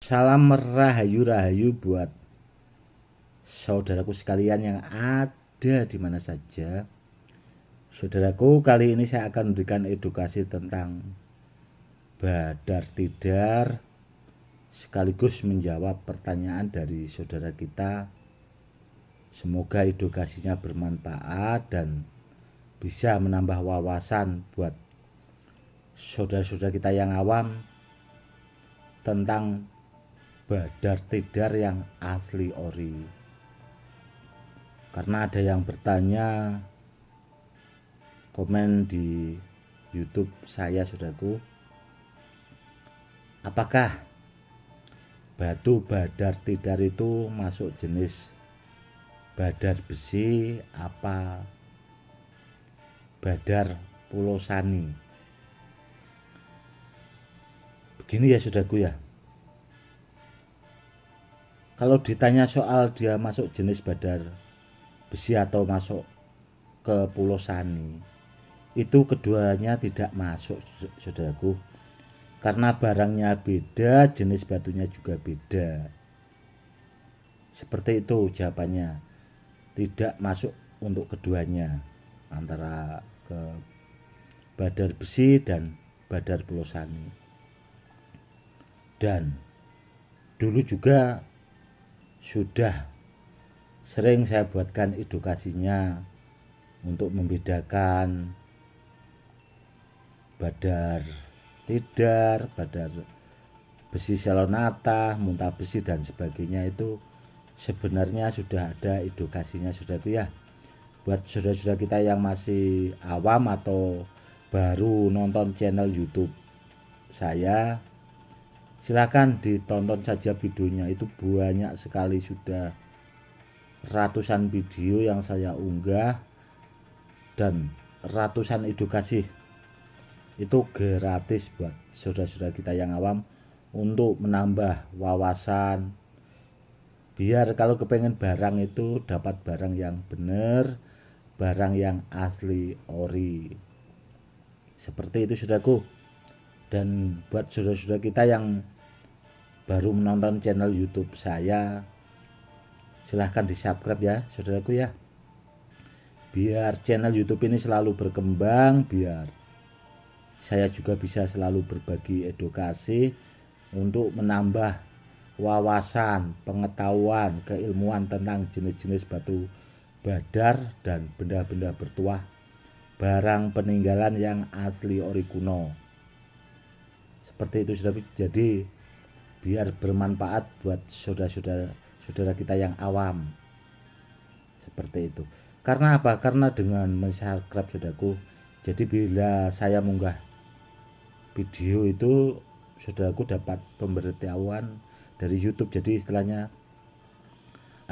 Salam rahayu-rahayu buat saudaraku sekalian yang ada di mana saja. Saudaraku, kali ini saya akan memberikan edukasi tentang badar tidar sekaligus menjawab pertanyaan dari saudara kita. Semoga edukasinya bermanfaat dan bisa menambah wawasan buat saudara-saudara kita yang awam tentang badar tidar yang asli ori. Karena ada yang bertanya, komen di YouTube saya, saudaraku, apakah batu badar tidar itu masuk jenis badar besi apa badar pulosani? Begini ya saudaraku ya, kalau ditanya soal dia masuk jenis badar besi atau masuk ke pulosani, itu keduanya tidak masuk, saudaraku, karena barangnya beda, jenis batunya juga beda. Seperti itu jawabannya, tidak masuk untuk keduanya, antara ke badar besi dan badar pulosani. Dan dulu juga sudah sering saya buatkan edukasinya untuk membedakan badar tidar, badar besi selonata, muntah besi dan sebagainya. Itu sebenarnya sudah ada edukasinya, saudaraku ya. Buat saudara-saudara kita yang masih awam atau baru nonton channel YouTube saya, silakan ditonton saja videonya. Itu banyak sekali, sudah ratusan video yang saya unggah dan ratusan edukasi. Itu gratis buat saudara-saudara kita yang awam untuk menambah wawasan, biar kalau kepengen barang itu dapat barang yang benar, barang yang asli ori. Seperti itu, saudaraku. Dan buat saudara-saudara kita yang baru menonton channel YouTube saya, silahkan di subscribe ya, saudaraku ya, biar channel YouTube ini selalu berkembang, biar saya juga bisa selalu berbagi edukasi untuk menambah wawasan, pengetahuan, keilmuan tentang jenis-jenis batu badar dan benda-benda bertuah, barang peninggalan yang asli ori kuno. Seperti itu, saudara. Jadi biar bermanfaat buat saudara kita yang awam. Seperti itu. Karena apa? Karena dengan subscribe, saudaraku, jadi bila saya munggah video itu, saudaraku dapat pemberitahuan dari YouTube. Jadi istilahnya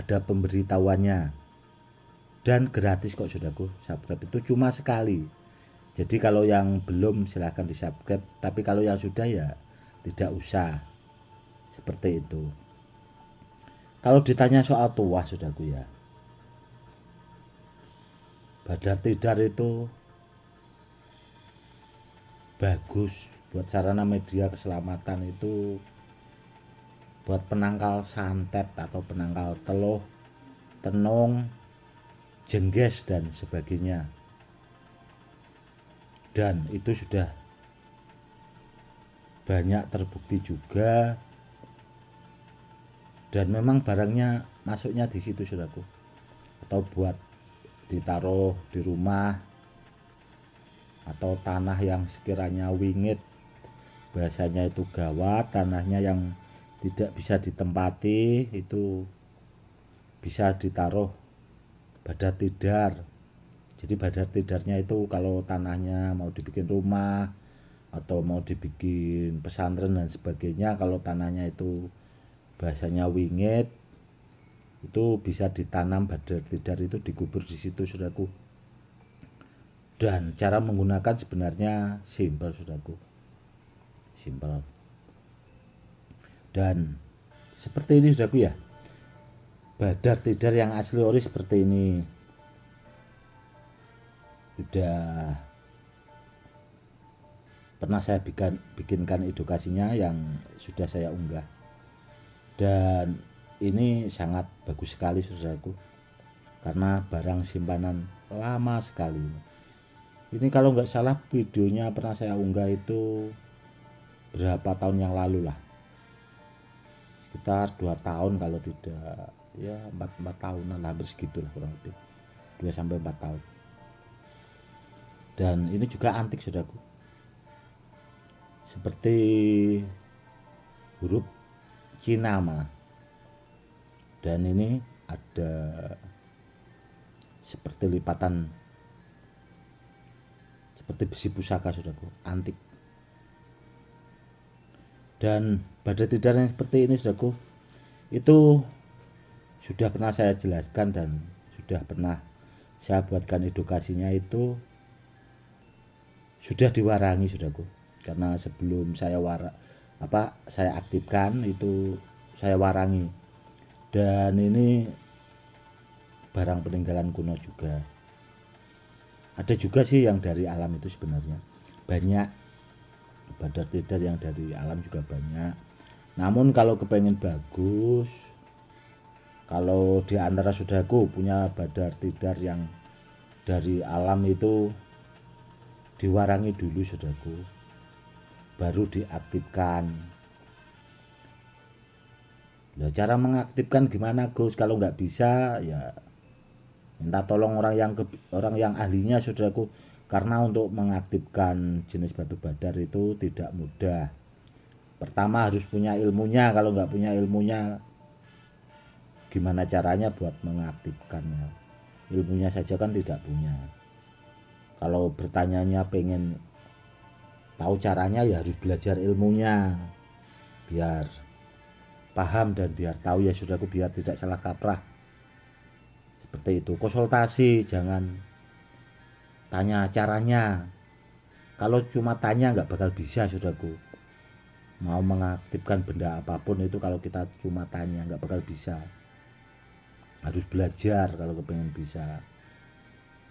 ada pemberitahuannya dan gratis kok, saudaraku. Subscribe itu cuma sekali. Jadi kalau yang belum silahkan di subscribe, tapi kalau yang sudah ya tidak usah. Seperti itu. Kalau ditanya soal tuah, saudaraku ya, badar tidar itu bagus buat sarana media keselamatan, itu buat penangkal santet atau penangkal teluh, tenung, jengges dan sebagainya. Dan itu sudah banyak terbukti juga, dan memang barangnya masuknya di situ, saudaraku. Atau buat ditaruh di rumah atau tanah yang sekiranya wingit, bahasanya itu gawat, tanahnya yang tidak bisa ditempati, itu bisa ditaruh badar tidar. Jadi badar tidarnya itu kalau tanahnya mau dibikin rumah atau mau dibikin pesantren dan sebagainya, kalau tanahnya itu bahasanya wingit, itu bisa ditanam badar tidar, itu dikubur di situ, saudaraku. Dan cara menggunakan sebenarnya simpel, saudaraku, simpel. Dan seperti ini, saudaraku ya, badar tidar yang asli ori seperti ini. Sudah pernah saya bikinkan edukasinya yang sudah saya unggah. Dan ini sangat bagus sekali saudaraku, karena barang simpanan lama sekali. Ini kalau nggak salah videonya pernah saya unggah itu berapa tahun yang lalu lah, sekitar 2 tahun kalau tidak, ya 4 tahunan lah, hampir segitulah kurang lebih 2 sampai 4 tahun. Dan ini juga antik saudaraku, seperti huruf Cina malah. Dan ini ada seperti lipatan seperti besi pusaka saudaraku, antik. Dan badan tidar yang seperti ini saudaraku, itu sudah pernah saya jelaskan dan sudah pernah saya buatkan edukasinya, itu sudah diwarangi saudaraku. Karena sebelum saya saya aktifkan itu saya warangi. Dan ini barang peninggalan kuno juga. Ada juga sih yang dari alam itu sebenarnya banyak, badar tidar yang dari alam juga banyak. Namun kalau kepengen bagus, kalau di antara saudaraku punya badar tidar yang dari alam itu, diwarangi dulu saudaraku, baru diaktifkan. Nah, cara mengaktifkan gimana Gus? Kalau nggak bisa ya minta tolong orang yang ahlinya saudaraku, karena untuk mengaktifkan jenis batu badar itu tidak mudah. Pertama harus punya ilmunya, kalau nggak punya ilmunya gimana caranya buat mengaktifkannya? Ilmunya saja kan tidak punya. Kalau bertanyanya pengen tahu caranya ya harus belajar ilmunya, biar paham dan biar tahu ya saudaraku, biar tidak salah kaprah. Seperti itu, konsultasi, jangan tanya caranya. Kalau cuma tanya nggak bakal bisa saudaraku. Mau mengaktifkan benda apapun itu kalau kita cuma tanya nggak bakal bisa. Harus belajar kalau kepengen bisa.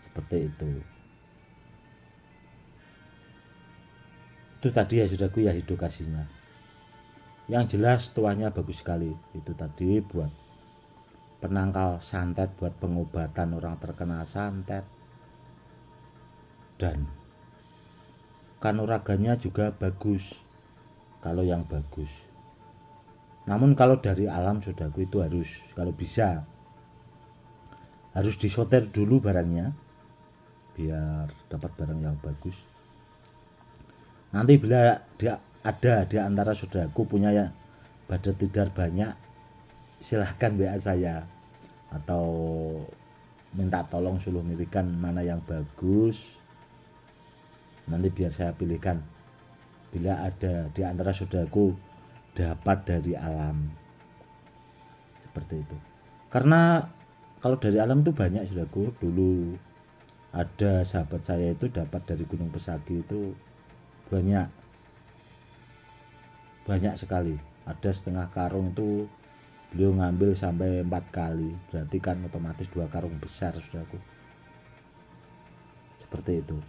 Seperti itu. Itu tadi ya saudaraku ya edukasinya. Yang jelas tuanya bagus sekali. Itu tadi buat penangkal santet, buat pengobatan orang terkena santet. Dan kanuraganya juga bagus kalau yang bagus. Namun kalau dari alam saudaraku itu harus, kalau bisa harus disoter dulu barangnya biar dapat barang yang bagus. Nanti bila ada di antara saudaraku punya ya badar tidar banyak, silahkan WA saya atau minta tolong suruh milihkan mana yang bagus, nanti biar saya pilihkan bila ada di antara saudaraku dapat dari alam. Seperti itu, karena kalau dari alam itu banyak saudaraku. Dulu ada sahabat saya itu dapat dari Gunung Pesagi itu banyak sekali, ada setengah karung itu beliau ngambil sampai 4 kali, berarti kan otomatis 2 karung besar saudaraku. Seperti itu.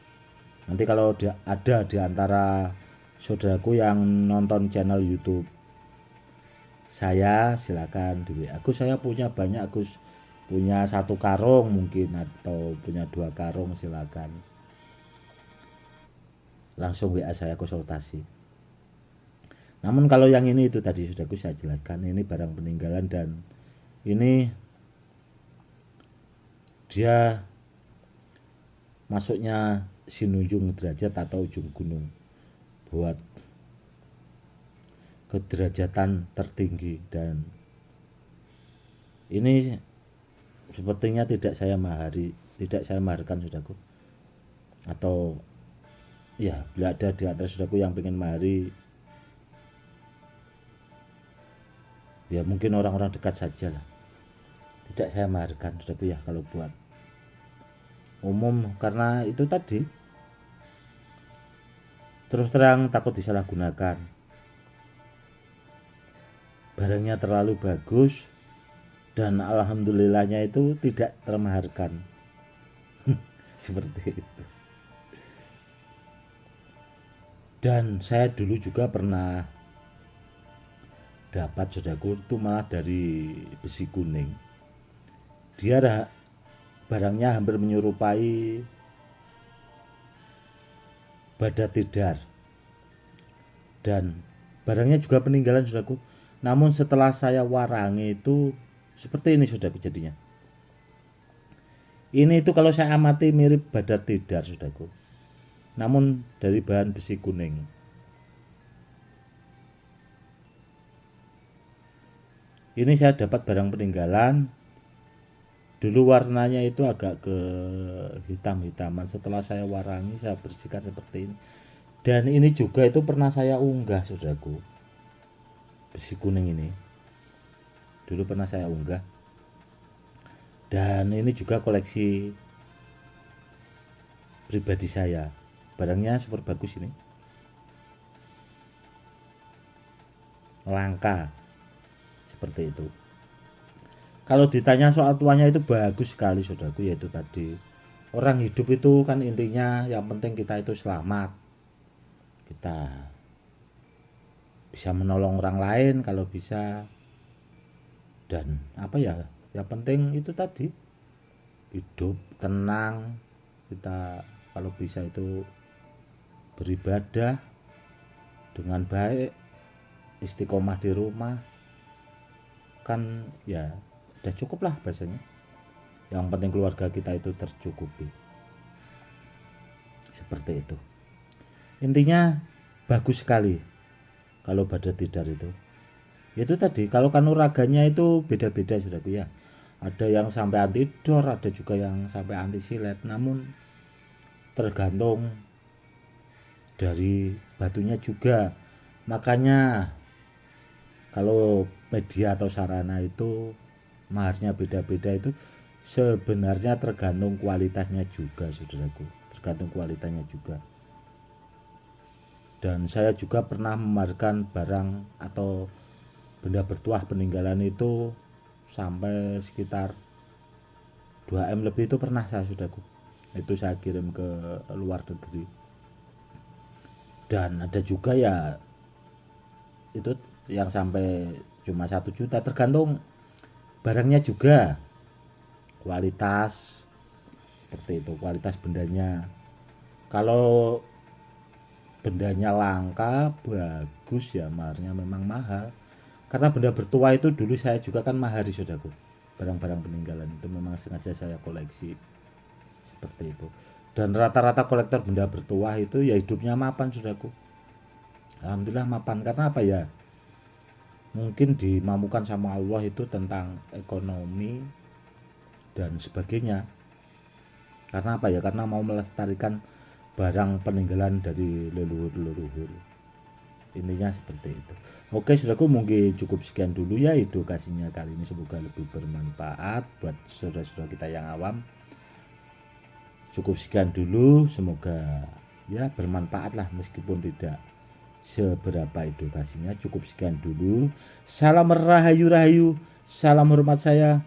Nanti kalau ada di antara saudaraku yang nonton channel YouTube saya, silakan di WA. Saya punya banyak Gus, punya 1 karung mungkin, atau punya 2 karung, silakan langsung WA saya konsultasi. Namun kalau yang ini itu tadi sudah saya jelaskan, ini barang peninggalan dan ini dia masuknya Sinunjung derajat atau ujung gunung, buat kederajatan tertinggi. Dan ini sepertinya tidak saya maharkan saudaraku, atau ya bila ada di antara saudaraku yang pengen mahari, ya mungkin orang-orang dekat saja lah, tidak saya maharkan saudaraku ya kalau buat umum, karena itu tadi terus terang takut disalahgunakan. Barangnya terlalu bagus dan alhamdulillahnya itu tidak termaharkan. Seperti itu. Dan saya dulu juga pernah dapat saudaraku itu malah dari besi kuning. Dia barangnya hampir menyerupai badat tidar, dan barangnya juga peninggalan saudaraku. Namun setelah saya warangi itu seperti ini saudaraku jadinya. Ini itu kalau saya amati mirip badat tidar saudaraku, namun dari bahan besi kuning. Ini saya dapat barang peninggalan. Dulu warnanya itu agak ke hitam-hitaman. Setelah saya warangi, saya bersihkan seperti ini. Dan ini juga itu pernah saya unggah saudaraku, besi kuning ini. Dulu pernah saya unggah. Dan ini juga koleksi pribadi saya. Barangnya super bagus ini. Langka. Seperti itu. Kalau ditanya soal tuanya itu bagus sekali saudaraku, yaitu tadi. Orang hidup itu kan intinya yang penting kita itu selamat. Kita bisa menolong orang lain kalau bisa. Dan apa ya? Yang penting itu tadi, hidup tenang, kita kalau bisa itu beribadah dengan baik, istiqomah di rumah, kan ya udah cukup lah bahasanya. Yang penting keluarga kita itu tercukupi, seperti itu. Intinya bagus sekali kalau badat tidar itu. Itu tadi, kalau kanuraganya itu beda-beda saudaraku ya. Ada yang sampai anti dor, ada juga yang sampai anti silet. Namun tergantung dari batunya juga. Makanya kalau media atau sarana itu maharnya beda-beda, itu sebenarnya tergantung kualitasnya juga saudaraku. Tergantung kualitasnya juga. Dan saya juga pernah memaharkan barang atau benda bertuah peninggalan itu sampai sekitar 2M lebih, itu pernah saya saudaraku. Itu saya kirim ke luar negeri. Dan ada juga ya itu yang sampai cuma 1 juta, tergantung barangnya juga, kualitas, seperti itu, kualitas bendanya. Kalau bendanya langka bagus ya maharnya memang mahal. Karena benda bertuah itu dulu saya juga kan mahari saudaraku. Barang-barang peninggalan itu memang sengaja saya koleksi, seperti itu. Dan rata-rata kolektor benda bertuah itu ya hidupnya mapan saudaraku. Alhamdulillah mapan. Karena apa ya, mungkin dimampukan sama Allah itu tentang ekonomi dan sebagainya. Karena apa ya, karena mau melestarikan barang peninggalan dari leluhur-leluhur. Intinya seperti itu. Oke saudaraku, mungkin cukup sekian dulu ya edukasinya kali ini. Semoga lebih bermanfaat buat saudara-saudara kita yang awam. Cukup sekian dulu, semoga ya bermanfaat lah meskipun tidak seberapa edukasinya. Cukup sekian dulu. Salam rahayu-rahayu, salam hormat saya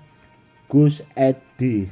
Gus Edi.